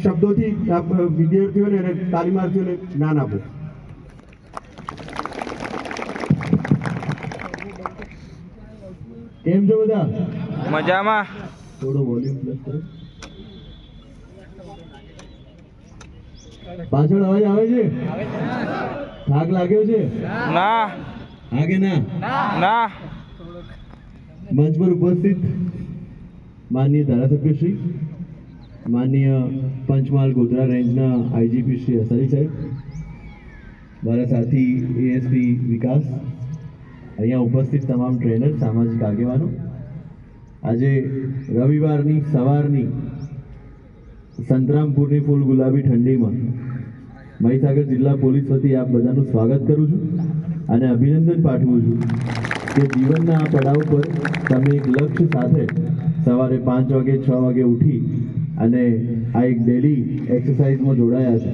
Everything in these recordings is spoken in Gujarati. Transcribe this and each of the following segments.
શબ્દોથી વિદ્યાર્થીઓને અને તાલીમાર્થીઓને જ્ઞાન આપો. કેમ છો બધા? મજામાં. થોડો વોલ્યુમ પ્લસ કરો. પાછળ અવાજ આવે છે? થાક લાગ્યો છે? ના. હા કે ના? ના. મંચ પર ઉપસ્થિત માનનીય ધારાસભ્ય શ્રી, માનનીય પંચમહાલ ગોધરા રેન્જના આઈજીપી શ્રી અસારી સાહેબ, મારા સાથી એએસપી વિકાસ, અહીંયા ઉપસ્થિત તમામ ટ્રેનર, સામાજિક આગેવાનો, આજે રવિવારની સવારની સંતરામપુરની ફૂલ ગુલાબી ઠંડીમાં મહીસાગર જિલ્લા પોલીસ વતી આપ બધાનું સ્વાગત કરું છું અને અભિનંદન પાઠવું છું કે જીવનના આ પડાવ પર તમે એક લક્ષ્ય સાથે સવારે 5 વાગે 6 વાગે ઉઠી અને આ એક ડેલી એક્સરસાઇઝમાં જોડાયા છે.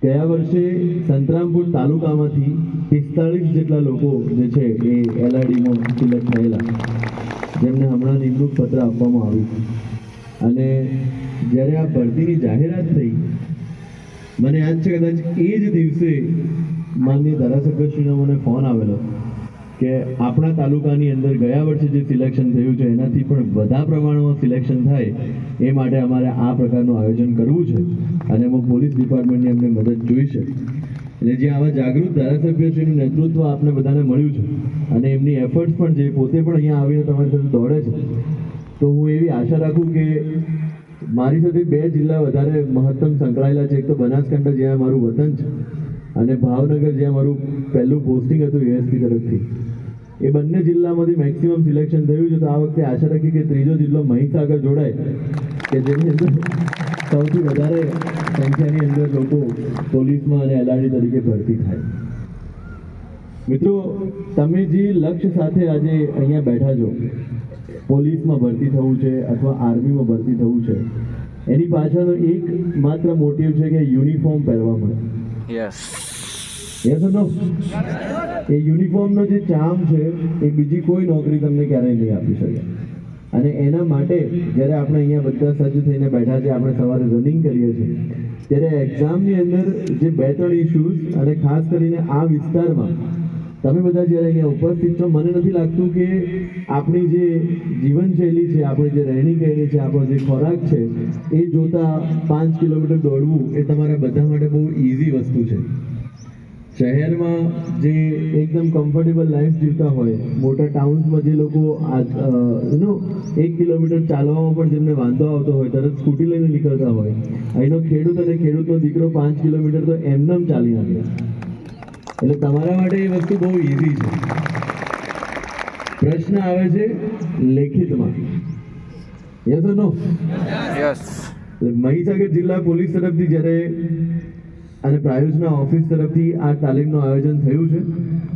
ગયા વર્ષે સંતરામપુર તાલુકામાંથી 45 જેટલા લોકો જે છે એ એલઆરડીમાં સિલેક્ટ થયેલા, જેમને હમણાં નિમણૂક પત્ર આપવામાં આવ્યું. અને જ્યારે આ ભરતીની જાહેરાત થઈ, મને યાદ છે કદાચ એ જ દિવસે માનનીય ધારાસભ્યશ્રીનો મને ફોન આવેલો કે આપણા તાલુકાની અંદર ગયા વર્ષે જે સિલેક્શન થયું છે એનાથી પણ વધા પ્રમાણમાં સિલેક્શન થાય એ માટે અમારે આ પ્રકારનું આયોજન કરવું છે અને એમાં પોલીસ ડિપાર્ટમેન્ટની અમને મદદ જોઈશે. એટલે જે આવા જાગૃત ધારાસભ્યશ્રીનું નેતૃત્વ આપને બધાને મળ્યું છે અને એમની એફર્ટ્સ પણ જે પોતે પણ અહીંયા આવીને તમારી સાથે દોડે છે, તો હું એવી આશા રાખું કે મારી સાથે 2 જિલ્લા વધારે મહત્તમ સંકળાયેલા છે. એક તો બનાસકાંઠા જ્યાં મારું વતન છે અને ભાવનગર જ્યાં મારું પહેલું પોસ્ટિંગ હતું એએસપી તરફથી. એ બંને જિલ્લામાંથી મેક્સિમમ સિલેક્શન થયું છે. તો આ વખતે આશા રાખી કે ત્રીજો જિલ્લો મહીસાગર જોડાય કે જેની અંદર સૌથી વધારે સંખ્યાની અંદર લોકો પોલીસમાં અને એલઆરડી તરીકે ભરતી થાય. મિત્રો, તમે જે લક્ષ્ય સાથે આજે અહીંયા બેઠા છો, પોલીસમાં ભરતી થવું છે અથવા આર્મીમાં ભરતી થવું છે, એની પાછળનો એક માત્ર મોટિવ છે કે યુનિફોર્મ પહેરવા મળે. યસ. યસ ઓર નો? એ યુનિફોર્મનો જે ચાર્મ છે એ બીજી કોઈ નોકરી તમને ક્યારેય નહીં આપી શકે. અને એના માટે જ્યારે આપણે અહીંયા બધા સજ્જ થઈને બેઠા છે, આપણે સવારે રનિંગ કરીએ છીએ, ત્યારે એક્ઝામની અંદર જે 2-3 ઇશ્યુઝ અને ખાસ કરીને આ વિસ્તારમાં તમે બધા જ્યારે અહીંયા ઉપસ્થિત છો, મને નથી લાગતું કે આપણી જે જીવનશૈલી છે, આપણી જે રહેણી કહેણી છે, આપણો જે ખોરાક છે, એ જોતા 5 કિલોમીટર દોડવું એ તમારા બધા માટે બહુ ઇઝી વસ્તુ છે. શહેરમાં જે એકદમ કમ્ફર્ટેબલ લાઈફ જીવતા હોય, મોટા ટાઉન્સમાં જે લોકો 1 કિલોમીટર ચાલવામાં પણ જેમને વાંધો આવતો હોય, તરત સ્કૂટી લઈને નીકળતા હોય, અહીંનો ખેડૂત અને ખેડૂતનો દીકરો 5 કિલોમીટર તો એમનેમ ચાલી નાખે. એટલે તમારા માટે એ વસ્તુ બહુ ઇઝી છે. પ્રશ્ન આવે છે લેખિતમાં. Yes or no? Yes. Mahisagar જિલ્લા પોલીસ તરફથી જ્યારે અને પ્રાયોજના ઓફિસ તરફથી આ તાલીમનું આયોજન થયું છે,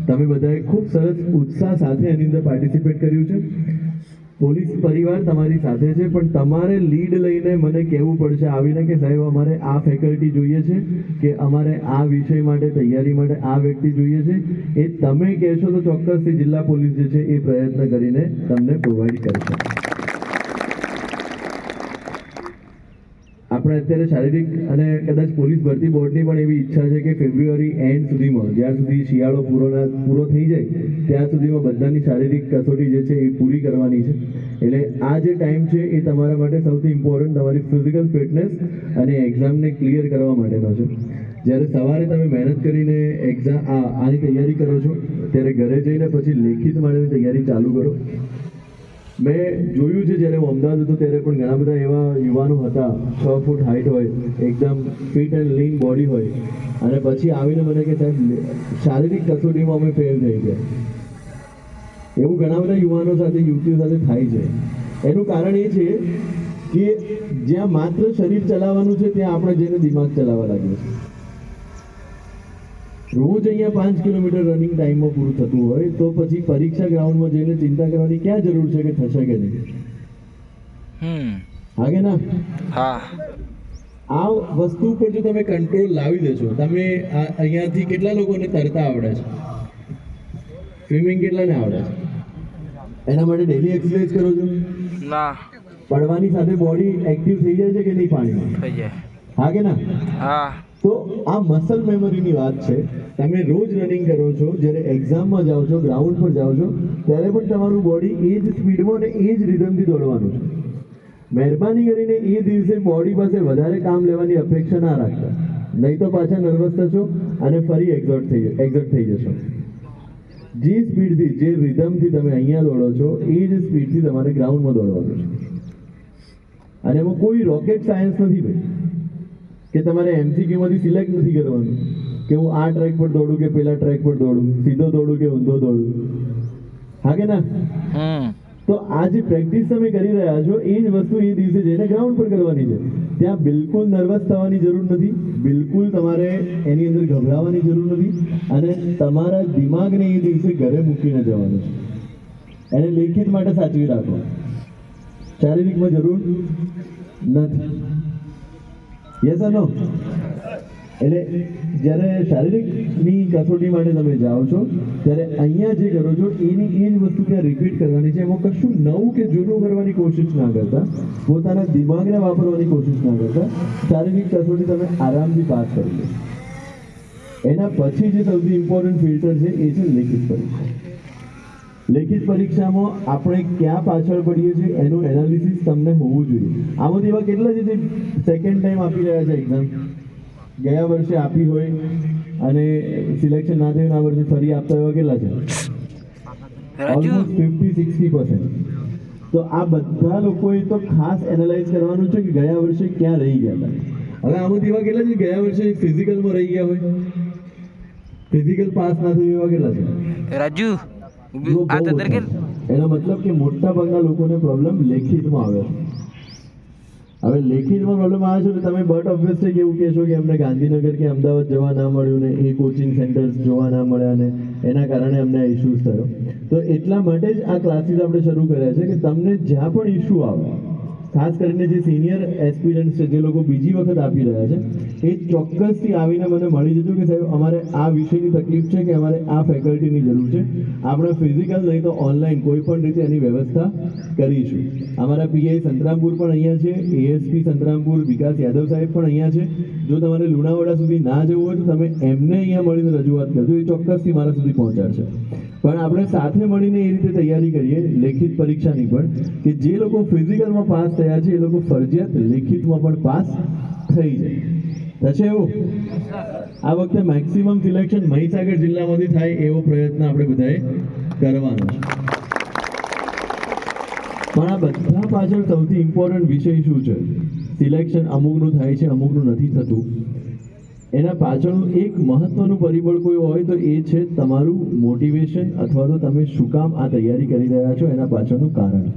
તમે બધાએ ખૂબ સરસ ઉત્સાહ સાથે એની અંદર પાર્ટિસિપેટ કર્યું છે. પોલીસ પરિવાર તમારી સાથે છે, પણ તમારે લીડ લઈને મને કહેવું પડશે આવીને કે સાહેબ અમારે આ ફેકલ્ટી જોઈએ છે કે અમારે આ વિષય માટે તૈયારી માટે આ વ્યક્તિ જોઈએ છે. એ તમે કહેશો તો ચોક્કસથી જિલ્લા પોલીસ જે છે એ પ્રયત્ન કરીને તમને પ્રોવાઈડ કરશે. આપણે અત્યારે શારીરિક અને કદાચ પોલીસ ભરતી બોર્ડની પણ એવી ઈચ્છા છે કે ફેબ્રુઆરી એન્ડ સુધીમાં, જ્યાં સુધી શિયાળો પૂરો થઈ જાય ત્યાં સુધીમાં બધાની શારીરિક કસોટી જે છે એ પૂરી કરવાની છે. એટલે આ જે ટાઈમ છે એ તમારા માટે સૌથી ઇમ્પોર્ટન્ટ તમારી ફિઝિકલ ફિટનેસ અને એક્ઝામને ક્લિયર કરવા માટેનો છે. જ્યારે સવારે તમે મહેનત કરીને આની તૈયારી કરો છો, ત્યારે ઘરે જઈને પછી લેખિત માટેની તૈયારી ચાલુ કરો. મેં જોયું છે જ્યારે હું અમદાવાદ હતો ત્યારે પણ ઘણા બધા એવા યુવાનો હતા, 6 ફૂટ હાઈટ હોય, એકદમ ફિટ એન્ડ લીન બોડી હોય, અને પછી આવીને મને કે સાહેબ શારીરિક કસોટીમાં અમે ફેલ થઈ ગયા. એવું ઘણા બધા યુવાનો સાથે, યુવતીઓ સાથે થાય છે. એનું કારણ એ છે કે જ્યાં માત્ર શરીર ચલાવવાનું છે ત્યાં આપણે જઈને દિમાગ ચલાવવા લાગ્યો છે. રોજ અહીંયા 5 કિલોમીટર રનિંગ ટાઈમમાં પૂરું થતું હોય તો પછી પરીક્ષા ગ્રાઉન્ડમાં જઈને ચિંતા કરવાની ક્યાં જરૂર છે કે થશે કે નહીં? હા કે ના? હા. આ વસ્તુ પર જો તમે કંટ્રોલ લાવી દેશો, તમે અહીંયાથી કેટલા લોકોને તરતા આવડે છે? સ્વિમિંગ કેટલાને આવડે છે? એના માટે ડેલી એક્સરસાઇઝ કરો છો? ના. પડવાની સાથે બોડી એક્ટિવ થઈ જાય છે કે નહીં પાણીમાં? થઈ જાય. હા કે ના? હા. તો આ મસલ મેમરીની વાત છે. તમે રોજ રનિંગ કરો છો, જ્યારે એક્ઝામમાં જાઓ છો, ગ્રાઉન્ડ પર જાઓ છો, ત્યારે પણ તમારું બોડી એ જ સ્પીડમાં અને એ જ રિધમથી દોડવાનું છે. મહેરબાની કરીને એ દિવસે બોડી પાસે વધારે કામ લેવાની અપેક્ષા ના રાખતા, નહીં તો પાછા નર્વસ થશો અને ફરી એક્ઝોટ થઈ જશો. જે સ્પીડથી, જે રિધમથી તમે અહીંયા દોડો છો, એ જ સ્પીડથી તમારે ગ્રાઉન્ડમાં દોડવાનું છે. અને એમાં કોઈ રોકેટ સાયન્સ નથી ભાઈ, કે તમારે એમસીક્યુમાંથી સિલેક્ટ નથી કરવાનું કે હું આ ટ્રેક પર દોડું કે પેલા ટ્રેક પર દોડું, સીધો દોડું કે ઊંધો દોડું. હા કે ના? તો આ જે પ્રેક્ટિસ તમે કરી રહ્યા છો, એ જ વસ્તુ એ દિવસે જઈને ગ્રાઉન્ડ પર કરવાની છે. ત્યાં બિલકુલ નર્વસ થવાની જરૂર નથી, બિલકુલ તમારે એની અંદર ગભરાવાની જરૂર નથી, અને તમારા દિમાગને એ દિવસે ઘરે મૂકીને જવાનું છે. એને લેખિત માટે સાચવી રાખો, શારીરિકમાં જરૂર નથી. યસ ઓર નો? એટલે જ્યારે શારીરિકની કસોટી માટે તમે જાઓ છો, ત્યારે અહીંયા જે કરો છો એની એ જ વસ્તુ ત્યાં રિપીટ કરવાની છે. એમાં કશું નવું કે જૂનું કરવાની કોશિશ ના કરતા, પોતાના દિમાગને વાપરવાની કોશિશ ના કરતા, શારીરિક કસોટી તમે આરામથી પાસ કરી લો. એના પછી જે સૌથી ઇમ્પોર્ટન્ટ ફિલ્ટર છે એ છે લેખિત પરીક્ષા. લેખિત પરીક્ષામાં આપણે ક્યાં પાછળ પડીએ છીએ એનું એનાલિસિસ તમને હોવું જોઈએ. આમાંથી એવા કેટલા છે જે સેકન્ડ ટાઈમ આપી રહ્યા છે એક્ઝામ? ગયા વર્ષે આપી હોય અને સિલેક્શન ના થયું, આ વર્ષે ફરી આપતા એવા કેટલા છે? ઓલમોસ્ટ 50-60%. તો આ બધા લોકોએ તો ખાસ એનાલાઇઝ કરવાનું છે કે ગયા વર્ષે ક્યાં રહી ગયા હતા. હવે આમાંથી એવા કેટલા છે ગયા વર્ષે ફિઝિકલમાં રહી ગયા હોય, ફિઝિકલ પાસ ના થયું એવા કેટલા છે? રાજુ એનો મતલબ કે મોટા ભાગના લોકોને પ્રોબ્લેમ લેખિતમાં આવે છે. હવે લેખિતમાં પ્રોબ્લેમ આવે છે તો તમે બટ ઓબ્વિયસલી કેવું કહેશો કે અમને ગાંધીનગર કે અમદાવાદ જવા ના મળ્યું ને એ કોચિંગ સેન્ટર્સ જોવા ના મળ્યા ને એના કારણે અમને આ ઇશ્યુઝ થયો. તો એટલા માટે જ આ ક્લાસીસ આપણે શરૂ કર્યા છે કે તમને જ્યાં પણ ઇશ્યુ આવે, ખાસ કરીને જે સિનિયર એસ્પિરન્ટ્સ છે, જે લોકો બીજી વખત આપી રહ્યા છે, એ ચોક્કસથી આવીને મને મળી જજો કે સાહેબ અમારે આ વિષયની તકલીફ છે કે અમારે આ ફેકલ્ટીની જરૂર છે. આપણે ફિઝિકલ નહીં તો ઓનલાઈન કોઈ પણ રીતે એની વ્યવસ્થા કરીશું. અમારા પીઆઈ સંતરામપુર પણ અહીંયા છે, એએસપી સંતરામપુર વિકાસ યાદવ સાહેબ પણ અહીંયા છે. જો તમારે લુણાવાડા સુધી ના જવું હોય તો તમે એમને અહીંયા મળીને રજૂઆત કરજો, એ ચોક્કસથી મારા સુધી પહોંચાડશે. પણ આપણે સાથે મળીને એ રીતે તૈયારી કરીએ લેખિત પરીક્ષાની પણ, કે જે લોકો ફિઝિકલમાં પાસ થયા છે એ લોકો ફરજિયાત લેખિતમાં પણ પાસ થઈ જાય. થશે એવું? આ વખતે મેક્સિમમ સિલેક્શન મહીસાગર જિલ્લામાંથી થાય એવો પ્રયત્ન આપણે બધાએ કરવાનો છે. પણ આ બધા પાછળ સૌથી ઇમ્પોર્ટન્ટ વિષય શું છે? સિલેક્શન અમુકનું થાય છે, અમુકનું નથી થતું. એના પાછળનું એક મહત્વનું પરિબળ કોઈ હોય તો એ છે તમારું મોટિવેશન, અથવા તો તમે શું કામ આ તૈયારી કરી રહ્યા છો એના પાછળનું કારણ.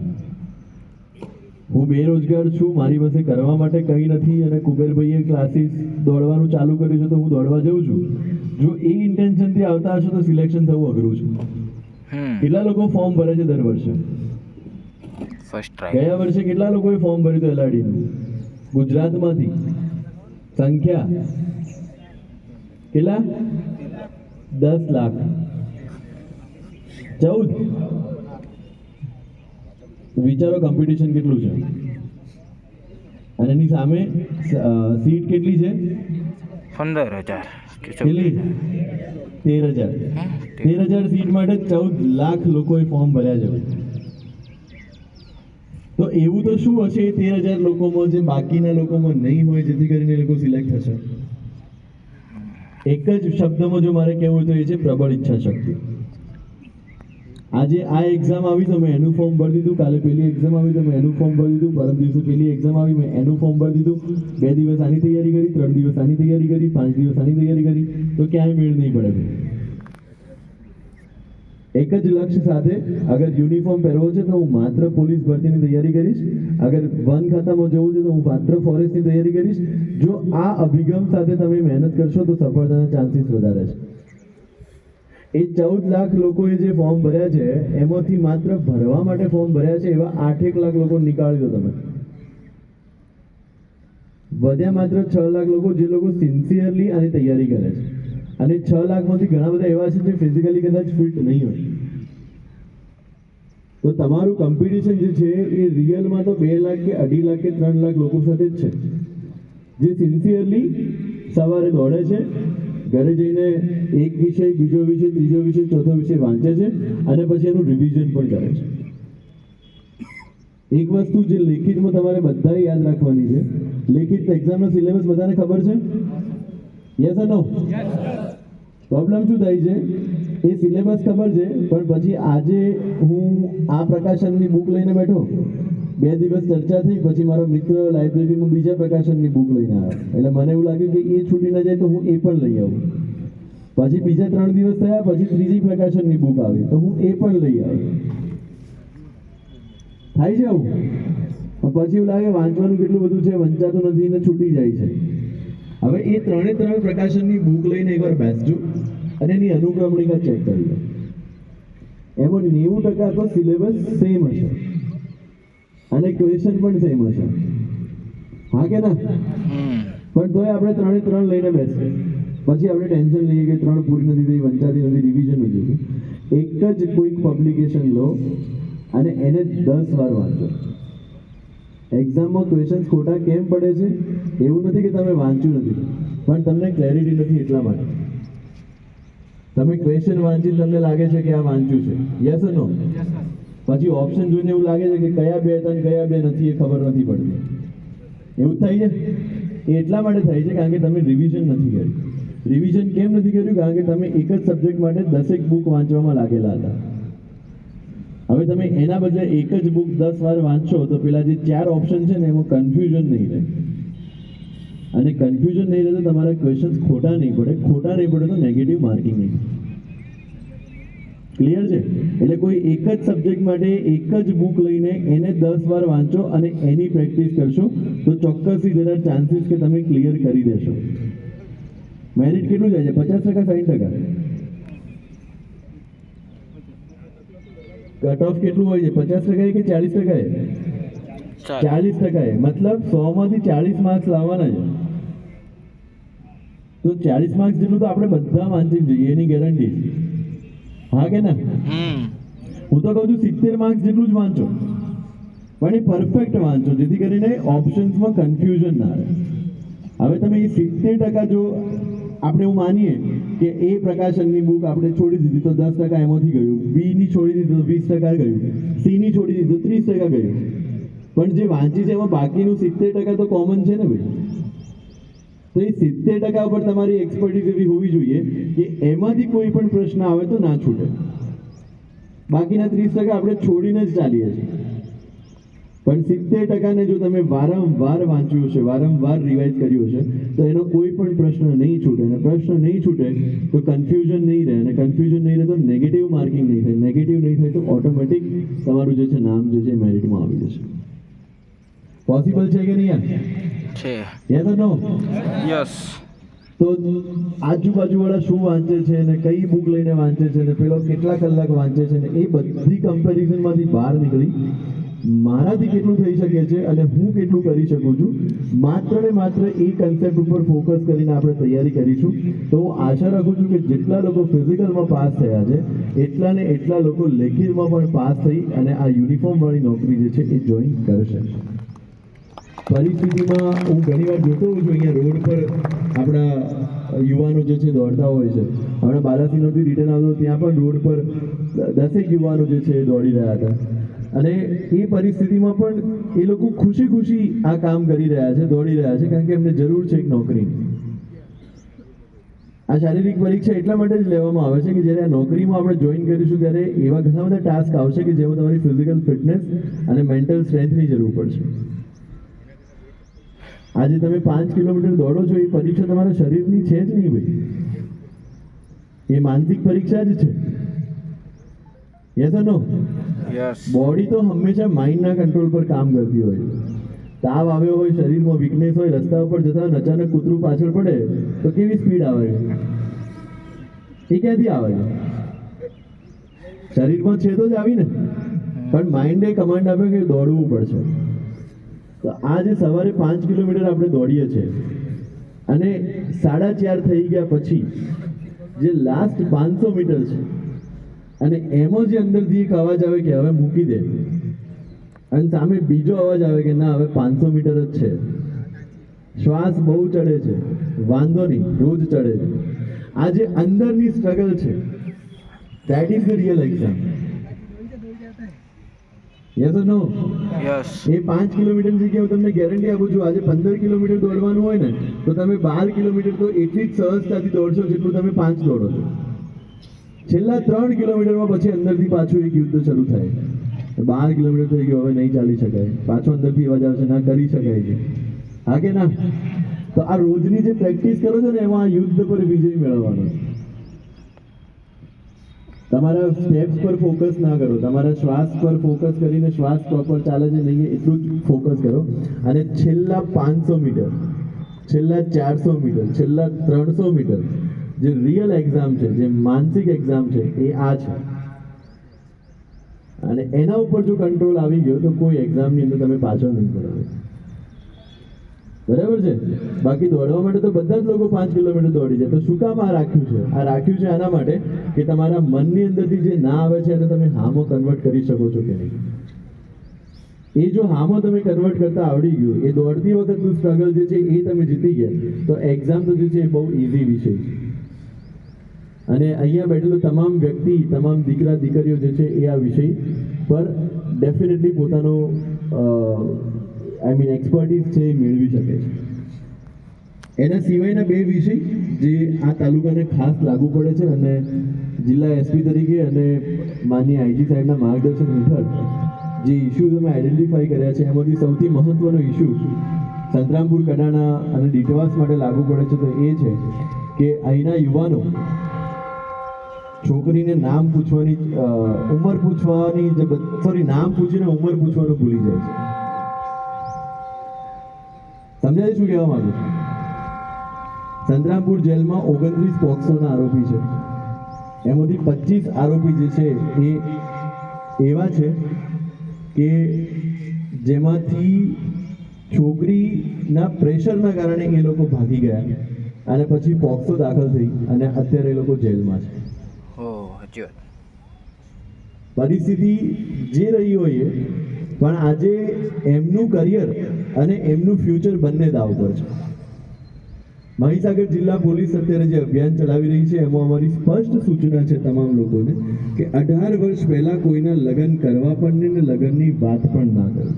હું બેરોજગાર છું, મારી પાસે કરવા માટે કંઈ નથી અને કુબેરભાઈએ ક્લાસીસ દોડવાનું ચાલુ કર્યું છે તો હું દોડવા જઉં છું. જો એ ઇન્ટેન્શનથી આવતા હશો તો સિલેક્શન થવું અઘરું છે. કેટલા લોકો ફોર્મ ભરે છે દર વર્ષે? ગયા વર્ષે કેટલા લોકોએ ફોર્મ ભર્યું હતું એલઆરડીનું ગુજરાતમાંથી? સંખ્યા કેટલા? 10 લાખ. 14. વિચારો કોમ્પિટિશન કેટલું છે, અને એની સામે સીટ કેટલી છે? 15,000. કેટલી? 13,000. 13,000 સીટ માટે 14 લાખ લોકોએ ફોર્મ ભર્યા છે. તો એવું તો શું હશે એ 13,000 લોકોમાં જે બાકીના લોકોમાં નહીં હોય, જેથી કરીને એ લોકો સિલેક્ટ થશે? એક જ શબ્દમાં જો મારે કહેવું હોય તો એ છે પ્રબળ ઈચ્છા શક્તિ. આજે આ એક્ઝામ આવી તો મેં એનું ફોર્મ ભરી દીધું, કાલે પેલી એક્ઝામ આવી તો મેં એનું ફોર્મ ભરી દીધું, પરમ દિવસે પેલી એક્ઝામ આવી મેં એનું ફોર્મ ભરી દીધું, 2 દિવસ આની તૈયારી કરી, 3 દિવસ આની તૈયારી કરી, 5 દિવસ આની તૈયારી કરી, તો ક્યાંય મેળ નહીં પડે. એક જ લક્ષ્ય સાથે, અગર યુનિફોર્મ પહેરવો છે તો હું માત્ર પોલીસ ભરતીની તૈયારી કરીશ, અગર વન ખાતામાં જવું છે તો હું માત્ર ફોરેસ્ટની તૈયારી કરીશ. જો આ અભિગમ સાથે તમે મહેનત કરશો તો સફળતાના ચાન્સીસ વધારે છે. એ 14 લાખ લોકોએ જે ફોર્મ ભર્યા છે એમાંથી માત્ર ભરવા માટે ફોર્મ ભર્યા છે એવા 8-1 લાખ લોકો નીકાળી દો તમે. વધ્યા માત્ર 6 લાખ લોકો, જે લોકો સિન્સિયરલી આની તૈયારી કરે છે. અને 6 લાખમાંથી ઘણા બધા એવા છે જે ફિઝિકલી કદાચ ફિટ નહીં હોય. તો તમારું કોમ્પિટિશન જે છે એ રિયલમાં તો 2 લાખ કે 2.5 લાખ કે 3 લાખ લોકો સાથે જ છે, જે સિન્સિયરલી સવારે દોડે છે, ઘરે જઈને એક વિષય, બીજો વિષય, ત્રીજો વિષય, ચોથો વિષય વાંચે છે અને પછી એનું રિવિઝન પણ કરે છે. એક વસ્તુ જે લેખિતમાં તમારે બધાએ યાદ રાખવાની છે, લેખિત એક્ઝામનો સિલેબસ બધાને ખબર છે? Yes or no? પ્રોબ્લેમ શું થાય છે, એ સિલેબસ ખબર છે પણ પછી આજે હું આ પ્રકાશનની બુક લઈને બેઠો, 2 દિવસ ચર્ચા થઈ, પછી મારો મિત્ર લાઇબ્રેરીમાં બીજા પ્રકાશનની બુક લઈને આવ્યો, એટલે મને એવું લાગ્યું કે એ છૂટી ન જાય તો હું એ પણ લઈ આવું. પછી બીજા 3 દિવસ થયા, પછી ત્રીજી પ્રકાશનની બુક આવી તો હું એ પણ લઈ આવ્યો. થાય છે આવું? પછી એવું લાગે વાંચવાનું કેટલું બધું છે, વંચાતું નથી ને છૂટી જાય છે. હવે એ 3 પ્રકાશનની બુક લઈને એકવાર બેસજો અને એની અનુક્રમણિકા ચેક કરી લો. એમાં 90% તો સિલેબસ સેમ હશે અને ક્વેશ્ચન પણ સેમ હશે, હા કે ના? પણ તોય આપણે 3 લઈને બેસીએ, પછી આપણે ટેન્શન લઈએ કે 3 પૂરી નથી થઈ, વંચાતી નથી, રિવિઝન નથી થયું. એક જ કોઈક પબ્લિકેશન લો અને એને 10 વાર વાંચો. એક્ઝામમાં ક્વેશ્ચન્સ ખોટા કેમ પડે છે? એવું નથી કે તમે વાંચ્યું નથી, પણ તમને ક્લેરિટી નથી એટલા માટે. તમે ક્વેશ્ચન વાંચીને તમને લાગે છે કે આ વાંચ્યું છે, યસ ઓર નો? પછી ઓપ્શન જોઈને એવું લાગે છે કે કયા 2 હતા ને કયા 2 નથી એ ખબર નથી પડતી. એવું થાય છે? એ એટલા માટે થાય છે કારણ કે તમે રિવિઝન નથી કર્યું. રિવિઝન કેમ નથી કર્યું? કારણ કે તમે એક જ સબ્જેક્ટ માટે 10 બુક વાંચવામાં લાગેલા હતા. હવે તમે એના બદલે એક જ બુક 10 વાર વાંચો તો પેલા જે 4 ઓપ્શન છે ને એમાં કન્ફ્યુઝન નહીં રહે, અને કન્ફ્યુઝન નહીં રહે તો તમારા ક્વેશ્ચન્સ ખોટા નહીં પડે, ખોટા નહીં પડે તો નેગેટિવ માર્કિંગ નહીં. ક્લિયર છે? એટલે કોઈ એક જ સબ્જેક્ટ માટે એક જ બુક લઈને એને 10 વાર વાંચો અને એની પ્રેક્ટિસ કરશો તો ચોક્કસથી દેર આર ચાન્સીસ કે તમે ક્લિયર કરી દેશો. મેરિટ કેટલું જાય છે? 50%, 60%? કટ ઓફ કેટલું હોય છે? 50% કે 40%? 40%. મતલબ 100 માંથી 40 માર્ક્સ લાવવાના છે. તો 40 માર્ક્સ જેટલું તો આપણે બધા વાંચી જઈએ એની ગેરંટી, હા કે ના? હું તો કહું છું 70 માર્ક્સ જેટલું જ વાંચો, પણ એ પરફેક્ટ વાંચો જેથી કરીને ઓપ્શન્સમાં કન્ફ્યુઝન ના રહે. હવે તમે એ 70% જો આપણે એવું માનીએ કે એ પ્રકાશનની બુક આપણે છોડી દીધી તો 10% એમાંથી ગયું, બી ની છોડી દીધી તો 20% ગયું, સી ની છોડી દીધી તો 30% ગયું, પણ જે વાંચી છે એમાં બાકીનું 70% તો કોમન છે ને ભાઈ. તો એ 70% ઉપર તમારી એક્સપર્ટીઝ એવી હોવી જોઈએ કે એમાંથી કોઈ પણ પ્રશ્ન આવે તો ના છૂટે. બાકીના 30% આપણે છોડીને જ ચાલીએ છીએ, પણ 70%ને જો તમે વારંવાર વાંચ્યું છે, વારંવાર રિવાઇઝ કર્યું છે તો એનો કોઈ પણ પ્રશ્ન નહીં છૂટે, અને પ્રશ્ન નહીં છૂટે તો કન્ફ્યુઝન નહીં રહે, અને કન્ફ્યુઝન નહીં રહે તો નેગેટિવ માર્કિંગ નહીં થાય, નેગેટિવ નહીં થાય તો ઓટોમેટિક તમારું જે છે નામ જે છે મેરિટમાં આવી જશે. પોસિબલ છે કે નહીં યાર? છે. Yes or no? યસ. તો આજુબાજુવાળા શું વાંચે છે ને કઈ બુક લઈને વાંચે છે ને પેલો કેટલા કલાક વાંચે છે ને એ બધી કમ્પેરિઝનમાંથી બહાર નીકળી મારાથી કેટલું થઈ શકે છે અને હું કેટલું કરી શકું છું, માત્ર ને માત્ર એ કન્સેપ્ટ ઉપર ફોકસ કરીને આપણે તૈયારી કરીશું. તો હું આશા રાખું છું કે જેટલા લોકો ફિઝિકલમાં પાસ થયા છે એટલા ને એટલા લોકો લેખિતમાં પણ પાસ થઈ અને આ યુનિફોર્મવાળી નોકરી જે છે એ જોઈન કરશે. પરિસ્થિતિમાં હું ઘણી વાર જોતો હોઉં છું અહીંયા રોડ પર આપણા યુવાનો જે છે દોડતા હોય છે. હમણાં બાલાસિનોરથી રિટર્ન આવતો ત્યાં પણ રોડ પર 10 યુવાનો જે છે એ દોડી રહ્યા હતા, અને એ પરિસ્થિતિમાં પણ એ લોકો ખુશી ખુશી આ કામ કરી રહ્યા છે, દોડી રહ્યા છે, કારણ કે એમને જરૂર છે એક નોકરીની. આ શારીરિક પરીક્ષા એટલા માટે જ લેવામાં આવે છે કે જ્યારે આ નોકરીમાં આપણે જોઈન કરીશું ત્યારે એવા ઘણા બધા ટાસ્ક આવશે કે જેમાં તમારી ફિઝિકલ ફિટનેસ અને મેન્ટલ સ્ટ્રેન્થની જરૂર પડશે. આજે તમે 5 કિલોમીટર દોડો છો એ પરીક્ષા તમારા શરીરની છે જ નહીં ભાઈ, એ માનસિક પરીક્ષા જ છે. Yes or no? Yes. Body તો હંમેશા માઇન્ડના કંટ્રોલ પર કામ કરતી હોય. તાવ આવ્યો હોય, શરીરમાં વીકનેસ હોય, રસ્તા ઉપર જતા હોય અચાનક કૂતરું પાછળ પડે તો કેવી સ્પીડ આવે છે? એ ક્યાંથી આવે છે? શરીરમાં છે તો જ આવી ને, પણ માઇન્ડે કમાન્ડ આપ્યો કે દોડવું પડશે. તો આ જે સવારે 5 કિલોમીટર આપણે દોડીએ છીએ અને 4:30 થઈ ગયા પછી જે લાસ્ટ 500 મીટર છે અને એમાં જે અંદરથી એક અવાજ આવે કે હવે મૂકી દે, અને સામે બીજો અવાજ આવે કે ના હવે 500 મીટર જ છે, શ્વાસ બહુ ચડે છે, વાંધો નહીં રોજ ચડે છે, આ જે અંદરની સ્ટ્રગલ છે, that is the real exam. Yes or no? Yes. એ 5 કિલોમીટર જગ્યાએ હું તમને ગેરંટી આપું છું, આજે 15 કિલોમીટર દોડવાનું હોય ને તો તમે 12 કિલોમીટર તો એટલી જ સહજતાથી દોડશો જેટલું તમે 5 દોડો છો. છેલ્લા 3 કિલોમીટરમાં પછી અંદરથી પાછું એક યુદ્ધ શરૂ થાય. 12 કિલોમીટર થઈ ગયું, હવે નહીં ચાલી શકાય, પાછો અંદરથી અવાજ આવશે ના કરી શકાય છે, હા કે ના? તો આ રોજની જે પ્રેક્ટિસ કરો છો ને એમાં આ યુદ્ધ પર વિજય મેળવવાનો છે. તમારા સ્ટેપ્સ પર ફોકસ ના કરો, તમારા શ્વાસ પર ફોકસ કરીને શ્વાસ પ્રોપર ચાલે છે નહીં એટલું જ ફોકસ કરો. અને છેલ્લા 500 મીટર, છેલ્લા 400 મીટર, છેલ્લા 300 મીટર જે રિયલ એક્ઝામ છે, જે માનસિક એક્ઝામ છે, એ આ છે. અને એના ઉપર જો કંટ્રોલ આવી ગયો તો કોઈ એક્ઝામની અંદર તમે પાછળ નહીં પડો. બરાબર છે? બાકી દોડવા માટે તો બધા જ લોકો 5 કિલોમીટર દોડી જાય. તો શું કામ આ રાખ્યું છે? આ રાખ્યું છે આના માટે કે તમારા મનની અંદરથી જે ના આવે છે એને તમે હામાં કન્વર્ટ કરી શકો છો કે નહીં. એ જો હામાં તમે કન્વર્ટ કરતા આવડી ગયું, એ દોડતી વખતનું સ્ટ્રગલ જે છે એ તમે જીતી ગયા, તો એક્ઝામ તો જે છે એ બહુ ઇઝી વિષય છે. અને અહીંયા બેઠેલો તમામ વ્યક્તિ, તમામ દીકરા દીકરીઓ જે છે એ આ વિષય પર ડેફિનેટલી પોતાનો એક્સપર્ટીઝ છે એ મેળવી શકે છે. એના સિવાયના 2 વિષય જે આ તાલુકાને ખાસ લાગુ પડે છે અને જિલ્લા એસપી તરીકે અને માનનીય આઈજી સાહેબના માર્ગદર્શન હેઠળ જે ઇસ્યુ અમે આઈડેન્ટિફાઈ કર્યા છે એમાંથી સૌથી મહત્વનો ઇસ્યુ સંતરામપુર, કડાણા અને ડીટવાસ માટે લાગુ પડે છે. તો એ છે કે અહીંના યુવાનો છોકરીને નામ પૂછવાની ઉંમર પૂછવાની નામ પૂછીને ઉંમર પૂછવાનું ભૂલી જાય છે. સમજાય શું કહેવા માંગુ છું? સંતરામપુર જેલમાં 29 પોક્સોના આરોપી છે, એમાંથી 25 આરોપી જે છે એ એવા છે કે જેમાંથી છોકરીના પ્રેશરના કારણે એ લોકો ભાગી ગયા અને પછી પોક્સો દાખલ થઈ અને અત્યારે એ લોકો જેલમાં છે. સાચી વાત. પરિસ્થિતિ જે રહી હોય પણ આજે એમનું કરિયર અને એમનું ફ્યુચર બંને દાવ પર છે. મહીસાગર જિલ્લા પોલીસ અત્યારે જે અભિયાન ચલાવી રહી છે એમાં અમારી સ્પષ્ટ સૂચના છે તમામ લોકોને કે 18 વર્ષ પહેલા કોઈના લગ્ન કરવા પણ નહીં ને લગ્નની વાત પણ ના કરે.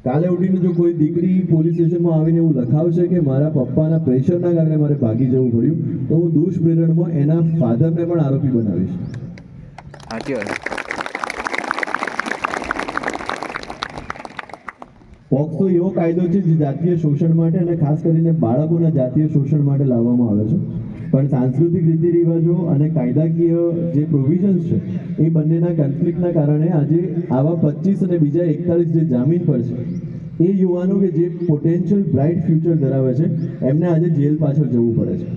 કાલે ઉઠીને જો કોઈ દીકરી પોલીસ સ્ટેશનમાં આવીને એવું લખાવશે કે મારા પપ્પાના પ્રેશરના કારણે મારે ભાગી જવું પડ્યું, તો હું દુષ્પ્રેરણમાં એના ફાધરને પણ આરોપી બનાવીશ. સાચી વાત. પોક્સો એવો કાયદો છે જે જાતીય શોષણ માટે અને ખાસ કરીને બાળકોના જાતીય શોષણ માટે લાવવામાં આવે છે. પણ સાંસ્કૃતિક રીતિ રિવાજો અને કાયદાકીય જે પ્રોવિઝન્સ છે એ બંનેના કોન્ફ્લિક્ટના કારણે આજે આવા 25 અને બીજા 41 જે જામીન પર છે એ યુવાનો કે જે પોટેન્શિયલ બ્રાઇટ ફ્યુચર ધરાવે છે એમને આજે જેલ પાછળ જવું પડે છે.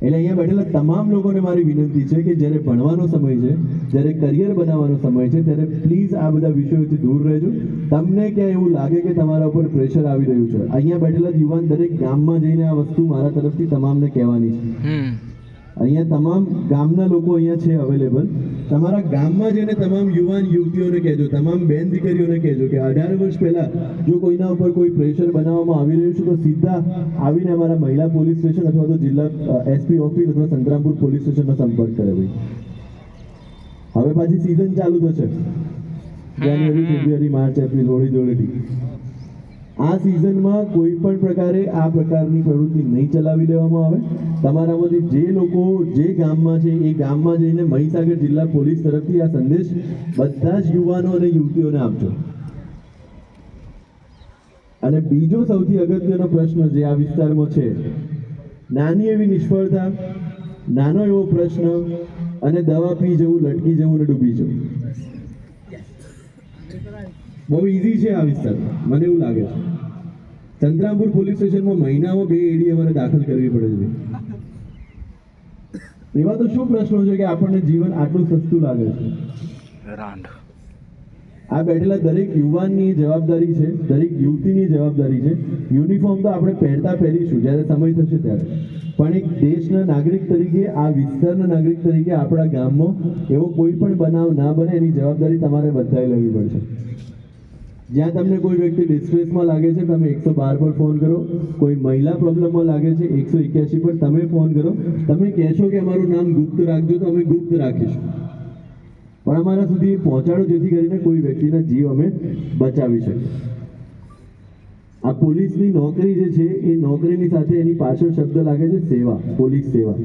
એટલે અહીંયા બેઠેલા તમામ લોકોને મારી વિનંતી છે કે જ્યારે ભણવાનો સમય છે, જ્યારે કરિયર બનાવવાનો સમય છે, ત્યારે પ્લીઝ આ બધા વિષયોથી દૂર રહેજો. તમને ક્યાં એવું લાગે કે તમારા ઉપર પ્રેશર આવી રહ્યું છે, અહીંયા બેઠેલા યુવાન દરેક ગામમાં જઈને આ વસ્તુ મારા તરફથી તમામને કહેવાની છે. અહીંયા તમામ ગામના લોકો અહીંયા છે અવેલેબલ. તમારા ગામમાં જઈને તમામ યુવાન યુવતીઓને કહેજો, તમામ બેન દીકરીઓને કહેજો કે 18 વર્ષ પહેલા જો કોઈના ઉપર કોઈ પ્રેશર બનાવવામાં આવી રહ્યું છે તો સીધા આવીને અમારા મહિલા પોલીસ સ્ટેશન અથવા તો જિલ્લા એસપી ઓફિસ અથવા સંતરામપુર પોલીસ સ્ટેશનનો સંપર્ક કરે. ભાઈ હવે પાછી સિઝન ચાલુ થશે, જાન્યુઆરી, ફેબ્રુઆરી, માર્ચ, એપ્રિલ, હોળી ધૂળેટી. આ સિઝનમાં કોઈ પણ પ્રકારે આ પ્રકારની પ્રવૃત્તિ નહીં ચલાવી લેવામાં આવે. તમારામાંથી જે લોકો જે ગામમાં છે એ ગામમાં જઈને મહીસાગર જિલ્લા પોલીસ તરફથી આ સંદેશ બધા જ યુવાનો અને યુવતીઓને આપજો. અને બીજો સૌથી અગત્યનો પ્રશ્ન જે આ વિસ્તારમાં છે, નાની એવી નિષ્ફળતા, નાનો એવો પ્રશ્ન અને દવા પી જવું, લટકી જવું ને ડૂબી જવું બહુ ઇઝી છે આ વિસ્તારમાં, મને એવું લાગે છે. સંતરામપુર પોલીસ સ્ટેશનમાં મહિનામાં 2 એડી અમારે દાખલ કરવી પડે છે. એવા તો શું પ્રશ્નો છે કે આપણને જીવન આટલું સસ્તું લાગે છે? આ બેઠેલા દરેક યુવાનની જવાબદારી છે, દરેક યુવતીની જવાબદારી છે. યુનિફોર્મ તો આપણે પહેરીશું જ્યારે સમય થશે ત્યારે, પણ એક દેશના નાગરિક તરીકે, આ વિસ્તારના નાગરિક તરીકે આપણા ગામમાં એવો કોઈ પણ બનાવ ના બને એની જવાબદારી તમારે બધાએ લેવી પડશે. જ્યાં તમને કોઈ વ્યક્તિ ડિસ્ટ્રેસમાં લાગે છે, તમે 112 પર ફોન કરો. કોઈ મહિલા પ્રોબ્લેમમાં લાગે છે, 181 પર તમે ફોન કરો. તમે કહેશો કે અમારું નામ ગુપ્ત રાખજો, તો અમે ગુપ્ત રાખીશું, પણ અમારા સુધી પહોંચાડો, જેથી કરીને કોઈ વ્યક્તિના જીવ અમે બચાવી શકીએ. આ પોલીસની નોકરી જે છે, એ નોકરીની સાથે એની પાછળ શબ્દ લાગે છે સેવા, પોલીસ સેવા.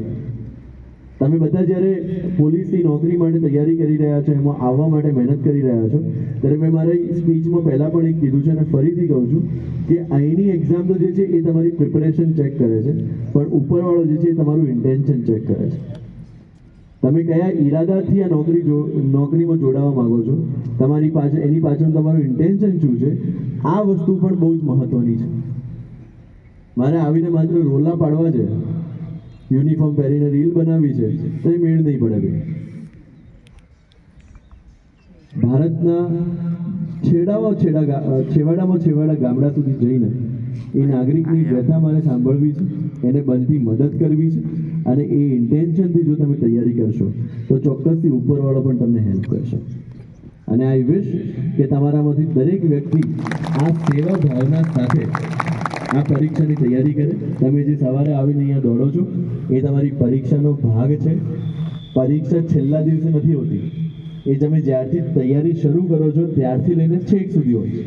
તમે બધા જ્યારે પોલીસની નોકરી માટે તૈયારી કરી રહ્યા છો, એમાં આવવા માટે મહેનત કરી રહ્યા છો, ત્યારે મેં મારી સ્પીચમાં પહેલાં પણ એક કીધું છે અને ફરીથી કહું છું કે અહીંની એક્ઝામ તો જે છે એ તમારી પ્રિપેરેશન ચેક કરે છે, પણ ઉપરવાળો જે છે એ તમારું ઇન્ટેન્શન ચેક કરે છે. તમે કયા ઈરાદાથી આ નોકરીમાં જોડાવા માંગો છો, તમારી પાછળ એની પાછળ તમારું ઇન્ટેન્શન શું છે, આ વસ્તુ પણ બહુ જ મહત્વની છે. મારે આવીને માત્ર રોલા પાડવા છે, યુનિફોર્મ પહેરીને રીલ બનાવી છે, તો એ મેળ નહીં પડે ભાઈ. ભારતના છેવાડા ગામડા સુધી જઈને એ નાગરિકની વ્યથા મારે સાંભળવી છે, એને બનતી મદદ કરવી છે, અને એ ઇન્ટેન્શનથી જો તમે તૈયારી કરશો તો ચોક્કસથી ઉપરવાળો પણ તમને હેલ્પ કરશે. અને આઈ વિશ કે તમારામાંથી દરેક વ્યક્તિ આ સેવા ભાવના સાથે આ પરીક્ષાની તૈયારી કરે. તમે જે સવારે આવીને અહીંયા દોડો છો એ તમારી પરીક્ષાનો ભાગ છે. પરીક્ષા છેલ્લા દિવસે નથી હોતી, એ તમે જ્યારથી તૈયારી શરૂ કરો છો ત્યારથી લઈને છેક સુધી હોય છે.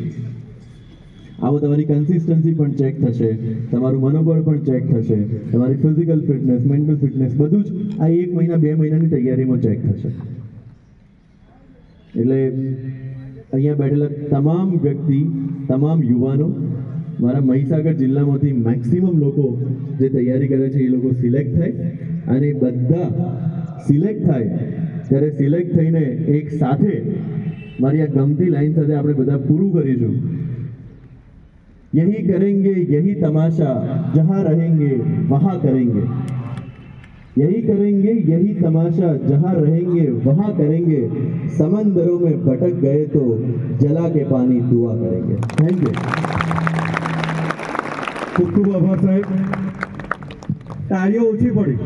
આમાં તમારી કન્સિસ્ટન્સી પણ ચેક થશે, તમારું મનોબળ પણ ચેક થશે, તમારી ફિઝિકલ ફિટનેસ, મેન્ટલ ફિટનેસ બધું જ આ 1 મહિના 2 મહિનાની તૈયારીમાં ચેક થશે. એટલે અહીંયા બેઠેલા તમામ વ્યક્તિ, તમામ યુવાનો, મારા મહીસાગર જિલ્લામાંથી મેક્સિમમ લોકો જે તૈયારી કરે છે એ લોકો સિલેક્ટ થાય, અને બધા સિલેક્ટ થાય ત્યારે સિલેક્ટ થઈને એક સાથે મારી આ ગમતી લાઈન સાથે આપણે બધા પૂરું કરીશું. यही करेंगे यही तमाशा जहां रहेंगे वहां करेंगे, यही करेंगे यही तमाशा जहां रहेंगे वहां करेंगे, समंदरों में भटक गए तो जला के पानी दुआ करेंगे. Thank you. ખૂબ ખૂબ આભાર સાહેબ. તાળીઓ ઓછી પડી.